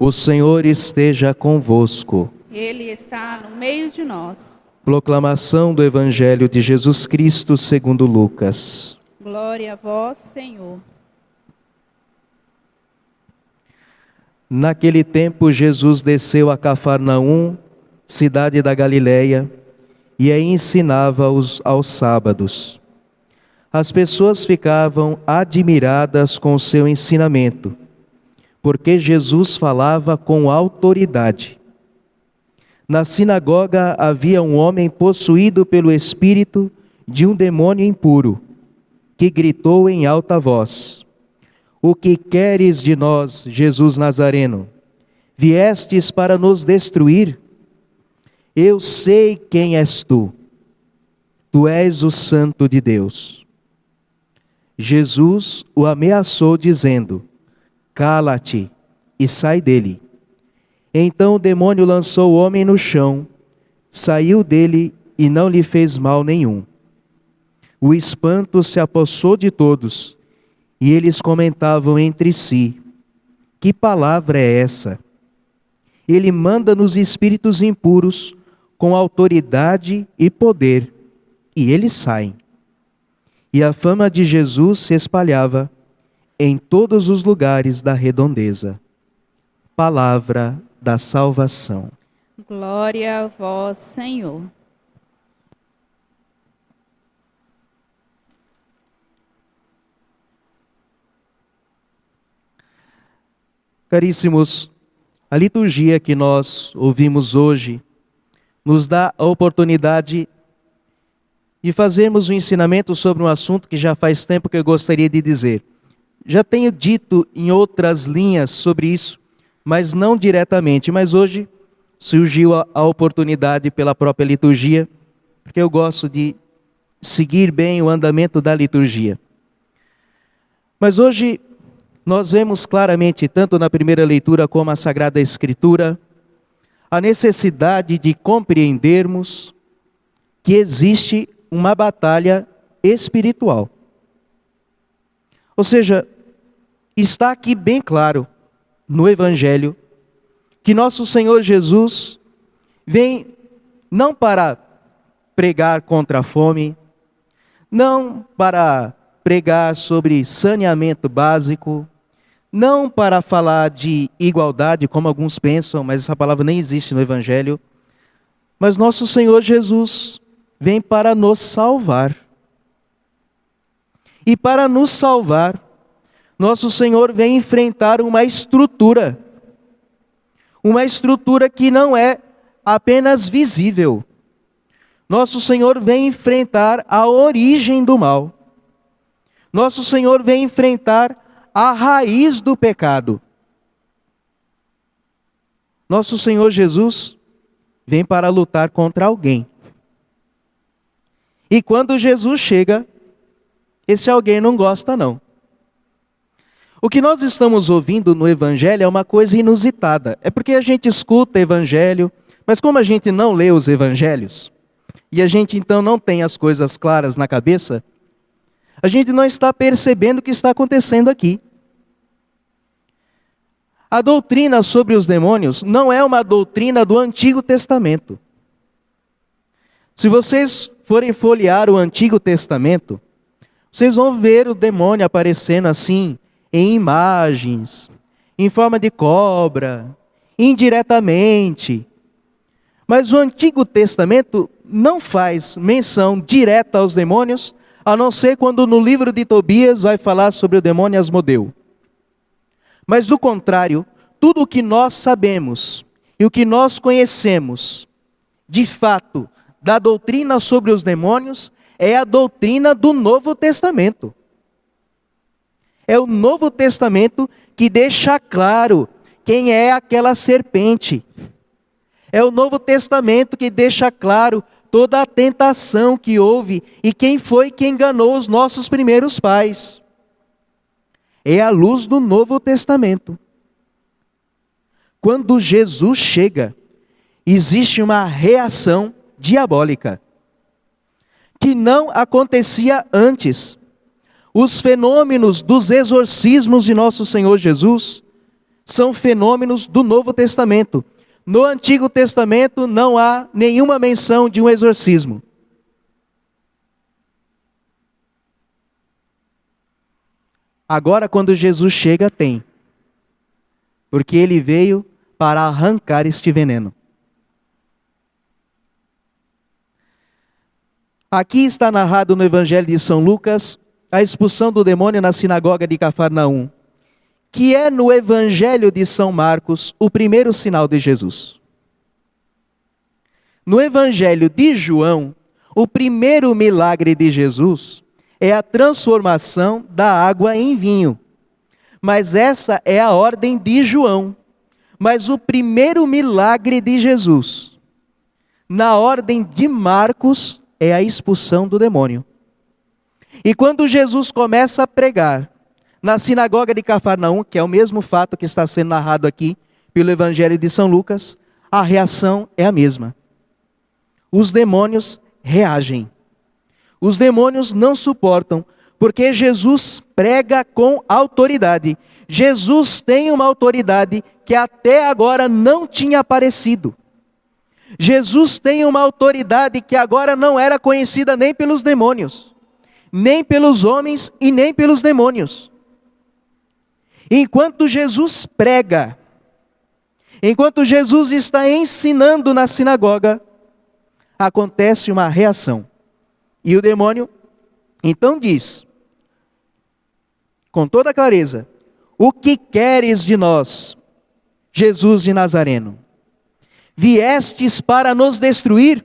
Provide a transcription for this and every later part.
O Senhor esteja convosco. Ele está no meio de nós. Proclamação do Evangelho de Jesus Cristo segundo Lucas. Glória a vós, Senhor. Naquele tempo, Jesus desceu a Cafarnaum, cidade da Galileia, e aí ensinava aos sábados. As pessoas ficavam admiradas com o seu ensinamento, porque Jesus falava com autoridade. Na sinagoga havia um homem possuído pelo espírito de um demônio impuro, que gritou em alta voz: O que queres de nós, Jesus Nazareno? Viestes para nos destruir? Eu sei quem és tu. Tu és o Santo de Deus. Jesus o ameaçou dizendo: Cala-te e sai dele. Então o demônio lançou o homem no chão, saiu dele e não lhe fez mal nenhum. O espanto se apossou de todos, e eles comentavam entre si: Que palavra é essa? Ele manda nos espíritos impuros com autoridade e poder, e eles saem. E a fama de Jesus se espalhava em todos os lugares da redondeza. Palavra da salvação. Glória a vós, Senhor. Caríssimos, a liturgia que nós ouvimos hoje nos dá a oportunidade de fazermos um ensinamento sobre um assunto que já faz tempo que eu gostaria de dizer. Já tenho dito em outras linhas sobre isso, mas não diretamente. Mas hoje surgiu a oportunidade pela própria liturgia, porque eu gosto de seguir bem o andamento da liturgia. Mas hoje nós vemos claramente, tanto na primeira leitura como na Sagrada Escritura, a necessidade de compreendermos que existe uma batalha espiritual. Ou seja, está aqui bem claro no Evangelho que nosso Senhor Jesus vem não para pregar contra a fome, não para pregar sobre saneamento básico, não para falar de igualdade, como alguns pensam, mas essa palavra nem existe no Evangelho. Mas nosso Senhor Jesus vem para nos salvar. E para nos salvar, nosso Senhor vem enfrentar uma estrutura que não é apenas visível. Nosso Senhor vem enfrentar a origem do mal. Nosso Senhor vem enfrentar a raiz do pecado. Nosso Senhor Jesus vem para lutar contra alguém. E quando Jesus chega, esse alguém não gosta não. O que nós estamos ouvindo no Evangelho é uma coisa inusitada. É porque a gente escuta Evangelho, mas como a gente não lê os Evangelhos, e a gente então não tem as coisas claras na cabeça, a gente não está percebendo o que está acontecendo aqui. A doutrina sobre os demônios não é uma doutrina do Antigo Testamento. Se vocês forem folhear o Antigo Testamento, vocês vão ver o demônio aparecendo assim, em imagens, em forma de cobra, indiretamente. Mas o Antigo Testamento não faz menção direta aos demônios, a não ser quando no livro de Tobias vai falar sobre o demônio Asmodeu. Mas do contrário, tudo o que nós sabemos e o que nós conhecemos, de fato, da doutrina sobre os demônios, é a doutrina do Novo Testamento. É o Novo Testamento que deixa claro quem é aquela serpente. É o Novo Testamento que deixa claro toda a tentação que houve e quem foi que enganou os nossos primeiros pais. É a luz do Novo Testamento. Quando Jesus chega, existe uma reação diabólica que não acontecia antes. Os fenômenos dos exorcismos de nosso Senhor Jesus são fenômenos do Novo Testamento. No Antigo Testamento não há nenhuma menção de um exorcismo. Agora, quando Jesus chega, tem. Porque ele veio para arrancar este veneno. Aqui está narrado no Evangelho de São Lucas a expulsão do demônio na sinagoga de Cafarnaum, que é no Evangelho de São Marcos o primeiro sinal de Jesus. No Evangelho de João, o primeiro milagre de Jesus é a transformação da água em vinho. Mas essa é a ordem de João. Mas o primeiro milagre de Jesus, na ordem de Marcos, é a expulsão do demônio. E quando Jesus começa a pregar na sinagoga de Cafarnaum, que é o mesmo fato que está sendo narrado aqui pelo Evangelho de São Lucas, a reação é a mesma. Os demônios reagem. Os demônios não suportam, porque Jesus prega com autoridade. Jesus tem uma autoridade que até agora não tinha aparecido. Jesus tem uma autoridade que agora não era conhecida nem pelos demônios, nem pelos homens e nem pelos demônios. Enquanto Jesus prega, enquanto Jesus está ensinando na sinagoga, acontece uma reação. E o demônio então diz, com toda clareza: o que queres de nós, Jesus de Nazareno? Viestes para nos destruir?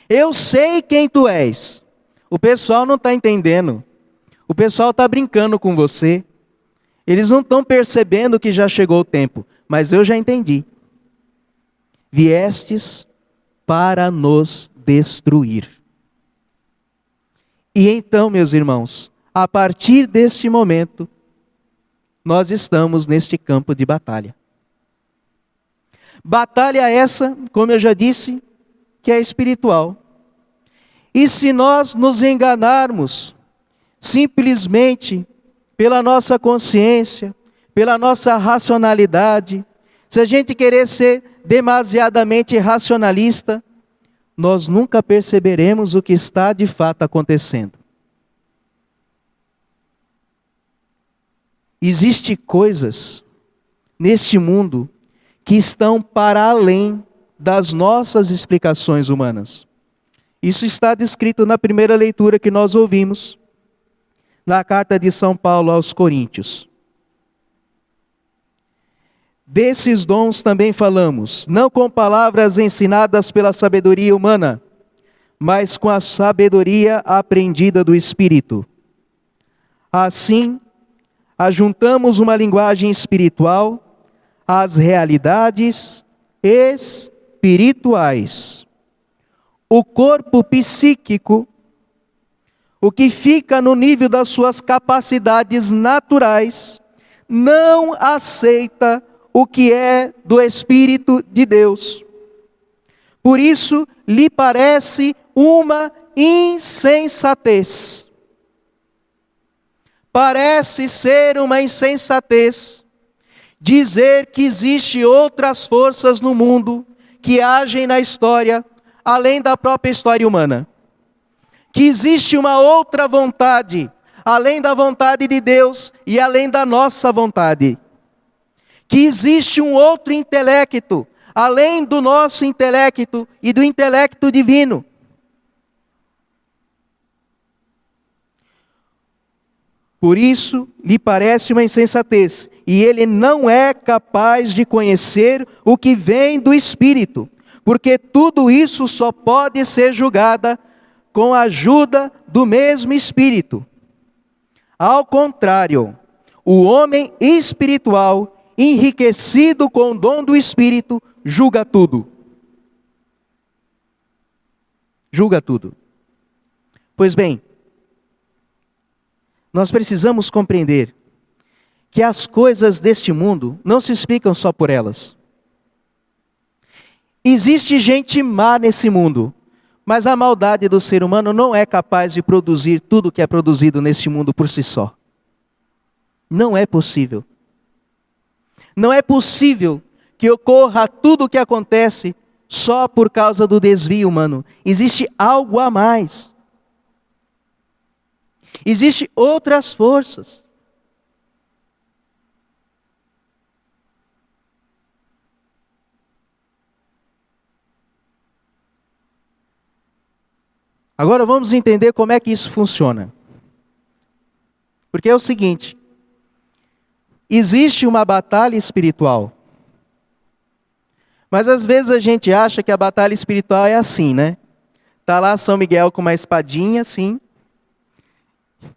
Eu sei quem tu és. O pessoal não está entendendo. O pessoal está brincando com você. Eles não estão percebendo que já chegou o tempo. Mas eu já entendi. Viestes para nos destruir. E então, meus irmãos, a partir deste momento, nós estamos neste campo de batalha. Batalha essa, como eu já disse, que é espiritual. E se nós nos enganarmos, simplesmente pela nossa consciência, pela nossa racionalidade, se a gente querer ser demasiadamente racionalista, nós nunca perceberemos o que está de fato acontecendo. Existem coisas neste mundo que estão para além das nossas explicações humanas. Isso está descrito na primeira leitura que nós ouvimos, na carta de São Paulo aos Coríntios. Desses dons também falamos, não com palavras ensinadas pela sabedoria humana, mas com a sabedoria aprendida do Espírito. Assim, ajuntamos uma linguagem espiritual às realidades espirituais. O corpo psíquico, o que fica no nível das suas capacidades naturais, não aceita o que é do Espírito de Deus. Por isso, lhe parece uma insensatez. Parece ser uma insensatez dizer que existe outras forças no mundo que agem na história, além da própria história humana. Que existe uma outra vontade, além da vontade de Deus e além da nossa vontade. Que existe um outro intelecto, além do nosso intelecto e do intelecto divino. Por isso, lhe parece uma insensatez, e ele não é capaz de conhecer o que vem do Espírito, porque tudo isso só pode ser julgado com a ajuda do mesmo Espírito. Ao contrário, o homem espiritual, enriquecido com o dom do Espírito, julga tudo. Julga tudo. Pois bem, nós precisamos compreender que as coisas deste mundo não se explicam só por elas. Existe gente má nesse mundo, mas a maldade do ser humano não é capaz de produzir tudo que é produzido neste mundo por si só. Não é possível. Não é possível que ocorra tudo o que acontece só por causa do desvio humano. Existe algo a mais. Existem outras forças. Agora vamos entender como é que isso funciona. Porque é o seguinte: existe uma batalha espiritual. Mas às vezes a gente acha que a batalha espiritual é assim, né? Tá lá São Miguel com uma espadinha assim,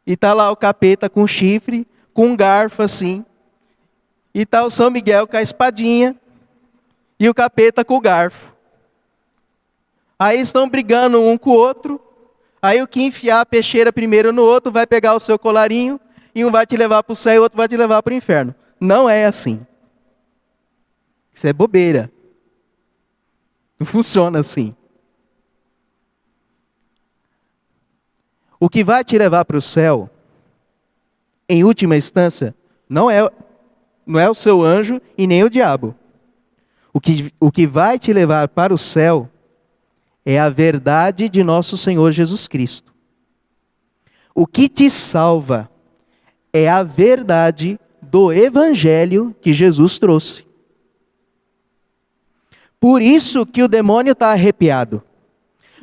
e tá lá o capeta com chifre, com um garfo assim, e tá o São Miguel com a espadinha, e o capeta com o garfo. Aí eles estão brigando um com o outro, aí o que enfiar a peixeira primeiro no outro vai pegar o seu colarinho, e um vai te levar para o céu e o outro vai te levar para o inferno. Não é assim. Isso é bobeira. Não funciona assim. O que vai te levar para o céu, em última instância, não é o seu anjo e nem o diabo. O que vai te levar para o céu é a verdade de nosso Senhor Jesus Cristo. O que te salva é a verdade do Evangelho que Jesus trouxe. Por isso que o demônio está arrepiado.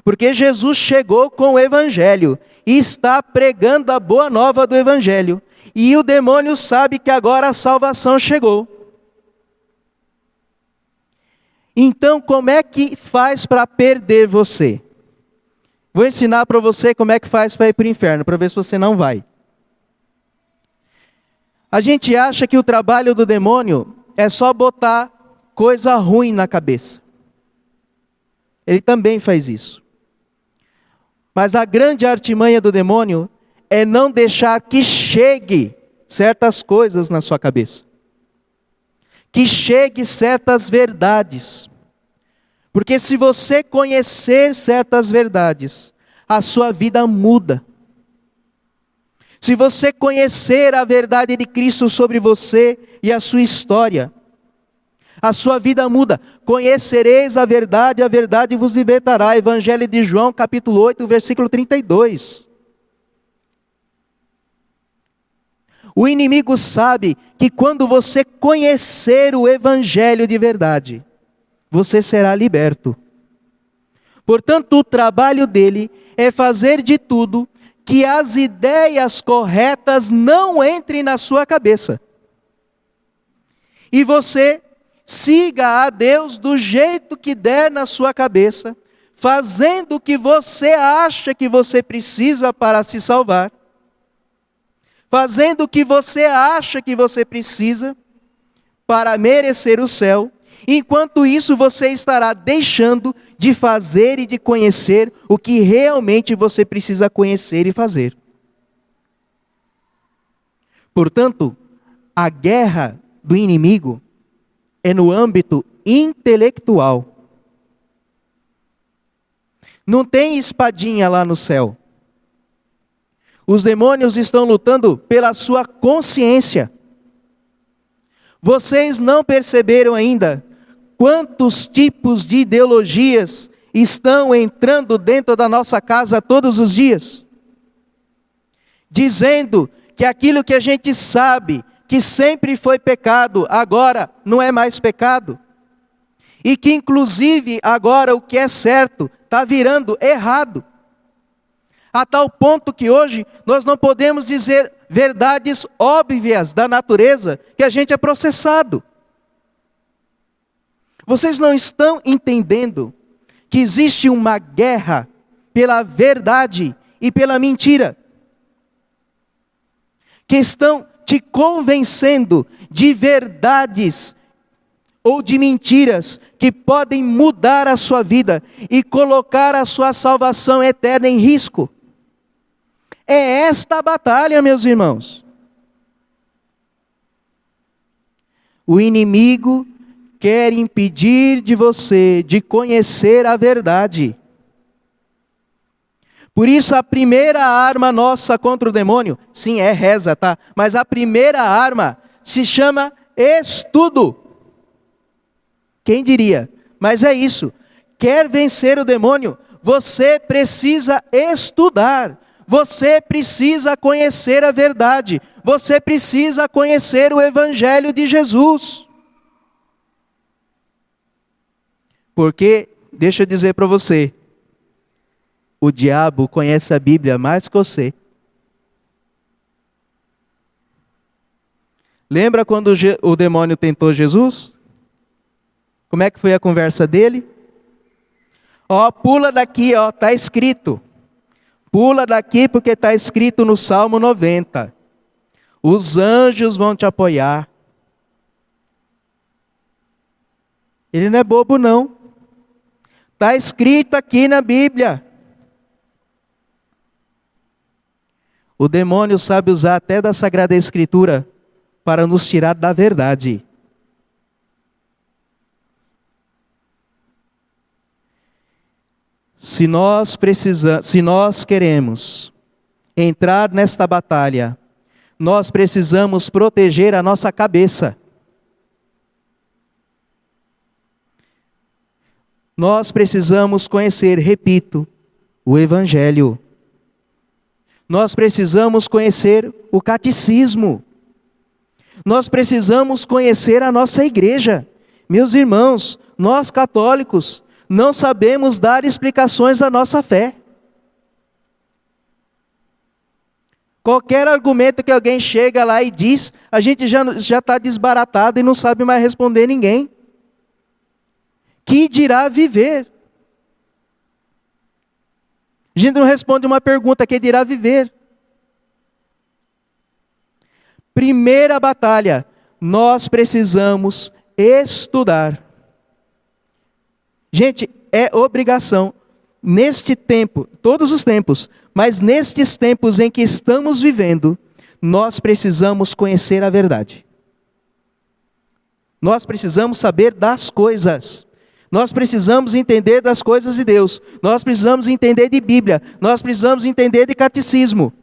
Porque Jesus chegou com o Evangelho e está pregando a boa nova do Evangelho. E o demônio sabe que agora a salvação chegou. Então, como é que faz para perder você? Vou ensinar para você como é que faz para ir para o inferno, para ver se você não vai. A gente acha que o trabalho do demônio é só botar coisa ruim na cabeça. Ele também faz isso. Mas a grande artimanha do demônio é não deixar que chegue certas coisas na sua cabeça. Que chegue certas verdades. Porque se você conhecer certas verdades, a sua vida muda. Se você conhecer a verdade de Cristo sobre você e a sua história, a sua vida muda. Conhecereis a verdade vos libertará. Evangelho de João, capítulo 8, versículo 32. O inimigo sabe que quando você conhecer o Evangelho de verdade, você será liberto. Portanto, o trabalho dele é fazer de tudo que as ideias corretas não entrem na sua cabeça. E você siga a Deus do jeito que der na sua cabeça, fazendo o que você acha que você precisa para se salvar, fazendo o que você acha que você precisa para merecer o céu. Enquanto isso, você estará deixando de fazer e de conhecer o que realmente você precisa conhecer e fazer. Portanto, a guerra do inimigo é no âmbito intelectual. Não tem espadinha lá no céu. Os demônios estão lutando pela sua consciência. Vocês não perceberam ainda quantos tipos de ideologias estão entrando dentro da nossa casa todos os dias? Dizendo que aquilo que a gente sabe que sempre foi pecado, agora não é mais pecado. E que inclusive agora o que é certo está virando errado. A tal ponto que hoje nós não podemos dizer verdades óbvias da natureza que a gente é processado. Vocês não estão entendendo que existe uma guerra pela verdade e pela mentira. Que estão te convencendo de verdades ou de mentiras que podem mudar a sua vida e colocar a sua salvação eterna em risco. É esta a batalha, meus irmãos. O inimigo quer impedir de você de conhecer a verdade. Por isso a primeira arma nossa contra o demônio, sim, é reza, tá? Mas a primeira arma se chama estudo. Quem diria? Mas é isso. Quer vencer o demônio? Você precisa estudar. Você precisa conhecer a verdade. Você precisa conhecer o Evangelho de Jesus. Porque, deixa eu dizer para você, o diabo conhece a Bíblia mais que você. Lembra quando o demônio tentou Jesus? Como é que foi a conversa dele? Ó, pula daqui, ó, está escrito. Pula daqui porque está escrito no Salmo 90. Os anjos vão te apoiar. Ele não é bobo, não. Está escrito aqui na Bíblia. O demônio sabe usar até da Sagrada Escritura para nos tirar da verdade. Se nós queremos entrar nesta batalha, nós precisamos proteger a nossa cabeça. Nós precisamos conhecer, repito, o Evangelho. Nós precisamos conhecer o catecismo. Nós precisamos conhecer a nossa igreja. Meus irmãos, nós católicos não sabemos dar explicações da nossa fé. Qualquer argumento que alguém chega lá e diz, a gente já está desbaratado e não sabe mais responder ninguém. Que dirá viver? A gente não responde uma pergunta, que dirá viver? Primeira batalha, nós precisamos estudar. Gente, é obrigação, neste tempo, todos os tempos, mas nestes tempos em que estamos vivendo, nós precisamos conhecer a verdade. Nós precisamos saber das coisas. Nós precisamos entender das coisas de Deus. Nós precisamos entender de Bíblia. Nós precisamos entender de catecismo.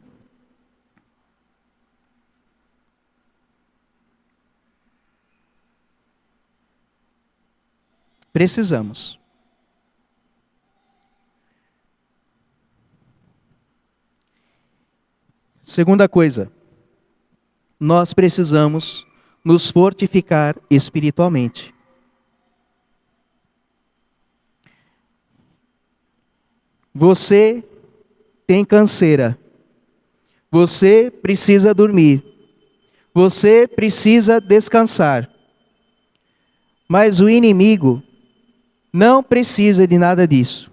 Precisamos. Segunda coisa, nós precisamos nos fortificar espiritualmente. Você tem canseira. Você precisa dormir. Você precisa descansar. Mas o inimigo não precisa de nada disso.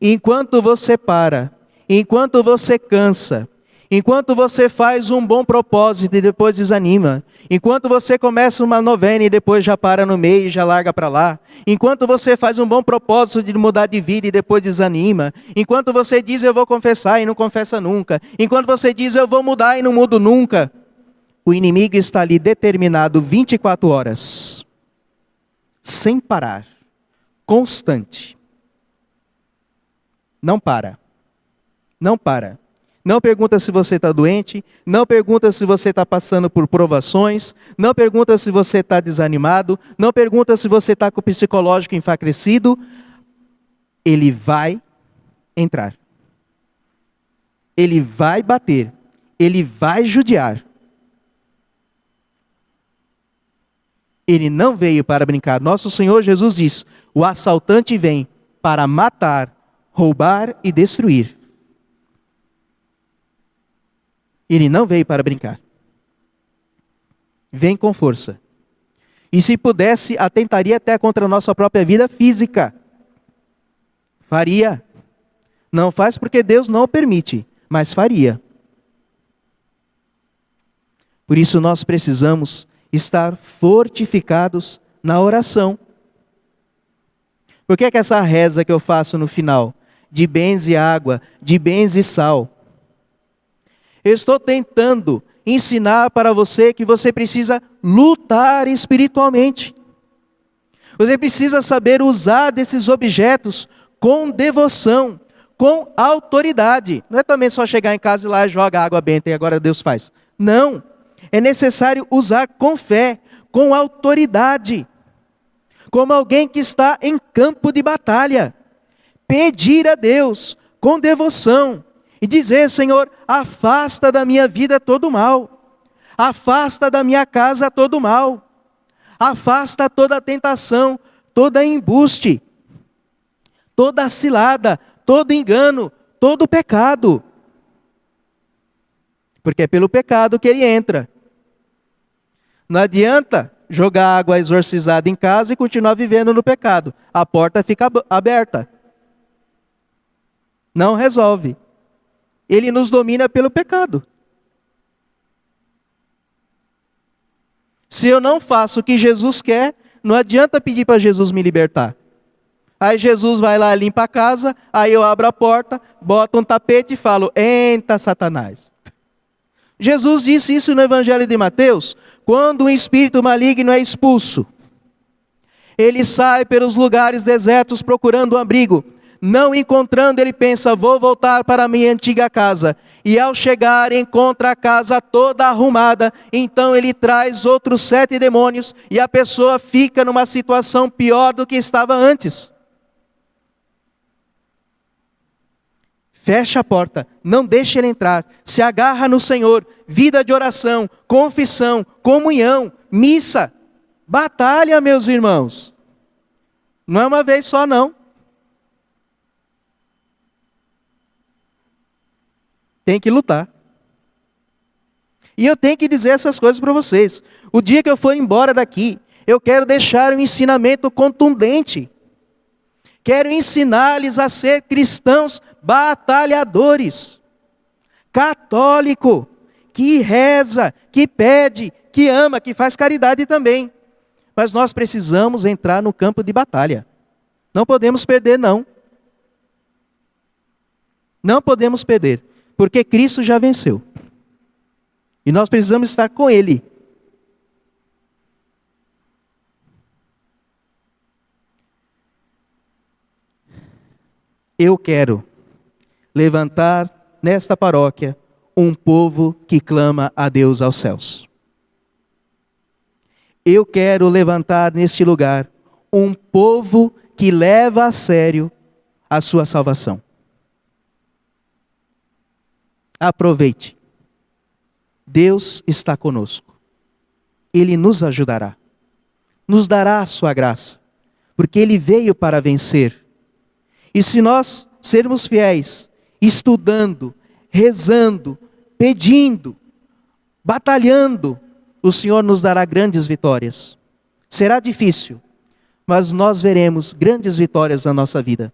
Enquanto você para, enquanto você cansa, enquanto você faz um bom propósito e depois desanima, enquanto você começa uma novena e depois já para no meio e já larga para lá, enquanto você faz um bom propósito de mudar de vida e depois desanima, enquanto você diz eu vou confessar e não confessa nunca, enquanto você diz eu vou mudar e não mudo nunca, o inimigo está ali determinado 24 horas, sem parar, constante. Não para. Não para. Não pergunta se você está doente, não pergunta se você está passando por provações, não pergunta se você está desanimado, não pergunta se você está com o psicológico enfraquecido. Ele vai entrar. Ele vai bater. Ele vai judiar. Ele não veio para brincar. Nosso Senhor Jesus diz, o assaltante vem para matar, roubar e destruir. Ele não veio para brincar. Vem com força. E se pudesse, atentaria até contra a nossa própria vida física. Faria. Não faz porque Deus não o permite, mas faria. Por isso nós precisamos estar fortificados na oração. Por que essa reza que eu faço no final? De bens e água, de bens e sal. Eu estou tentando ensinar para você que você precisa lutar espiritualmente. Você precisa saber usar desses objetos com devoção, com autoridade. Não é também só chegar em casa e lá joga água benta e agora Deus faz. Não. É necessário usar com fé, com autoridade, como alguém que está em campo de batalha. Pedir a Deus com devoção e dizer: Senhor, afasta da minha vida todo o mal, afasta da minha casa todo o mal, afasta toda a tentação, toda embuste, toda cilada, todo engano, todo pecado. Porque é pelo pecado que ele entra. Não adianta jogar água exorcizada em casa e continuar vivendo no pecado. A porta fica aberta. Não resolve. Ele nos domina pelo pecado. Se eu não faço o que Jesus quer, não adianta pedir para Jesus me libertar. Aí Jesus vai lá, limpa a casa, aí eu abro a porta, boto um tapete e falo: entra, Satanás. Jesus disse isso no Evangelho de Mateus, quando um espírito maligno é expulso. Ele sai pelos lugares desertos procurando um abrigo. Não encontrando, ele pensa: vou voltar para a minha antiga casa. E ao chegar, encontra a casa toda arrumada. Então ele traz outros 7 demônios e a pessoa fica numa situação pior do que estava antes. Fecha a porta, não deixa ele entrar, se agarra no Senhor, vida de oração, confissão, comunhão, missa, batalha, meus irmãos. Não é uma vez só, não. Tem que lutar. E eu tenho que dizer essas coisas para vocês. O dia que eu for embora daqui, eu quero deixar um ensinamento contundente. Quero ensinar-lhes a ser cristãos batalhadores, católico, que reza, que pede, que ama, que faz caridade também. Mas nós precisamos entrar no campo de batalha. Não podemos perder, não. Não podemos perder, porque Cristo já venceu. E nós precisamos estar com Ele. Eu quero levantar nesta paróquia um povo que clama a Deus aos céus. Eu quero levantar neste lugar um povo que leva a sério a sua salvação. Aproveite. Deus está conosco. Ele nos ajudará. Nos dará a sua graça. Porque Ele veio para vencer. E se nós sermos fiéis, estudando, rezando, pedindo, batalhando, o Senhor nos dará grandes vitórias. Será difícil, mas nós veremos grandes vitórias na nossa vida.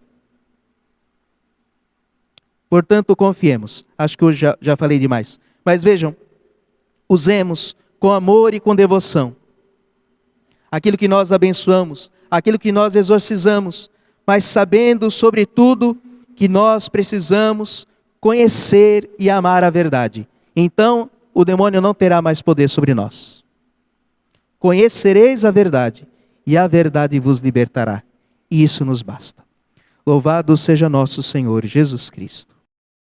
Portanto, confiemos. Acho que hoje já falei demais. Mas vejam, usemos com amor e com devoção aquilo que nós abençoamos, aquilo que nós exorcizamos, mas sabendo, sobretudo, que nós precisamos conhecer e amar a verdade. Então, o demônio não terá mais poder sobre nós. Conhecereis a verdade, e a verdade vos libertará. E isso nos basta. Louvado seja nosso Senhor Jesus Cristo.